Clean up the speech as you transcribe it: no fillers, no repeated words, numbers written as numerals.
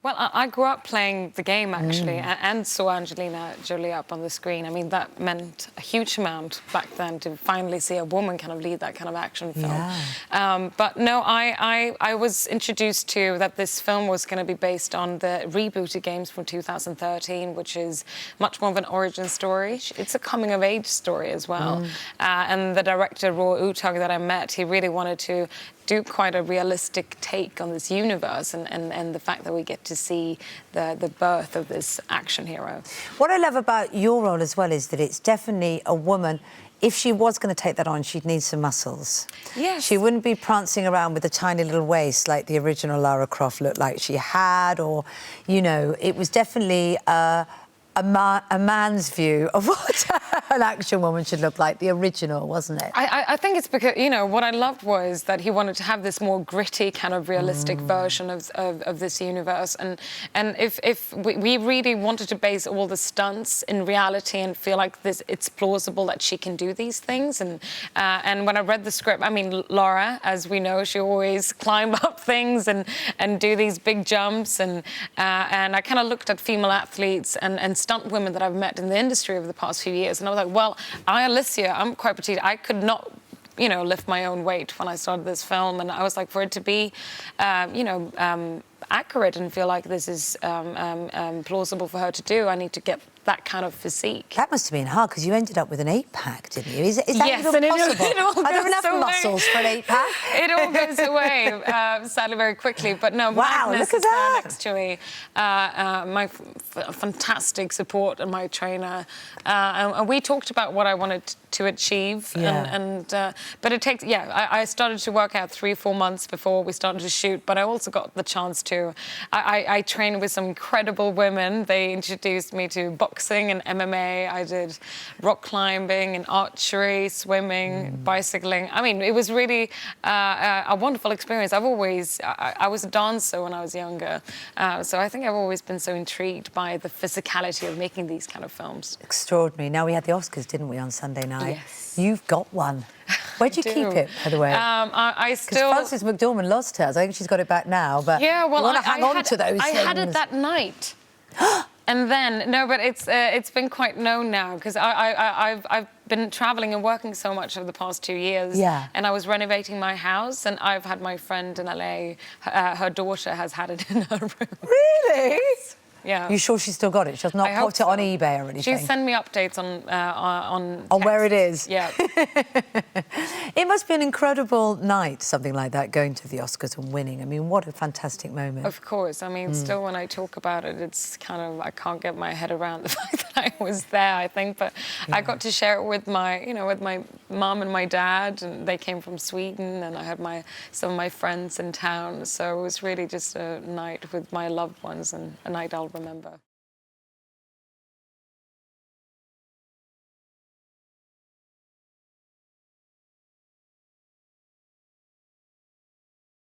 Well, I grew up playing the game, actually, and saw Angelina Jolie up on the screen. I mean, that meant a huge amount back then to finally see a woman kind of lead that kind of action film. Yeah. But no, I was introduced to that this film was going to be based on the rebooted games from 2013, which is much more of an origin story. It's a coming-of-age story as well. And the director, Roy Utag, that I met, he really wanted to do quite a realistic take on this universe and the fact that we get to see the birth of this action hero. What I love about your role as well is that it's definitely a woman. If she was going to take that on, she'd need some muscles. Yes. She wouldn't be prancing around with a tiny little waist like the original Lara Croft looked like she had, or, you know, it was definitely a man's view of what an action woman should look like, the original, wasn't it? I think it's because, you know, what I loved was that he wanted to have this more gritty kind of realistic version of this universe. And if we really wanted to base all the stunts in reality and feel like it's plausible that she can do these things. And when I read the script, I mean, Laura, as we know, she always climb up things and do these big jumps. And I kind of looked at female athletes and stunt women that I've met in the industry over the past few years, and I was like, well, Alicia, I'm quite petite. I could not, you know, lift my own weight when I started this film, and I was like, for it to be, you know, accurate and feel like this is plausible for her to do, I need to get that kind of physique. That must have been hard, because you ended up with an 8-pack, didn't you? Is that yes, even and possible? It all Are there enough away. muscles for an 8-pack? It all goes away, sadly, very quickly. But no, wow, Magnus look at that. Next to me, my fantastic support and my trainer. And we talked about what I wanted to achieve. Yeah. But it takes, I started to work out 3-4 months before we started to shoot, but I also got the chance to, I trained with some incredible women. They introduced me to boxing and MMA. I did rock climbing and archery, swimming, bicycling. I mean, it was really a wonderful experience. I was a dancer when I was younger, so I think I've always been so intrigued by the physicality of making these kind of films. Extraordinary. Now, we had the Oscars, didn't we, on Sunday night? Yes. You've got one. Where'd you keep it, by the way? I still... Because Frances McDormand lost hers. I think she's got it back now, but yeah, well, you want to hang on to those I things. had it that night. And then, no, but it's been quite known now, because I've been travelling and working so much over the past 2 years. Yeah. And I was renovating my house, and I've had my friend in LA, her daughter has had it in her room. Really? Yeah. You sure she's still got it? She has not popped it on eBay or anything? She's sent me updates on where it is? Yeah. It must be an incredible night, something like that, going to the Oscars and winning. I mean, what a fantastic moment. Of course. I mean, still when I talk about it, it's kind of, I can't get my head around the fact that I was there, I think. But I got to share it with my, you know, with my mum and my dad, and they came from Sweden, and I had some of my friends in town. So it was really just a night with my loved ones, and a night I'll remember.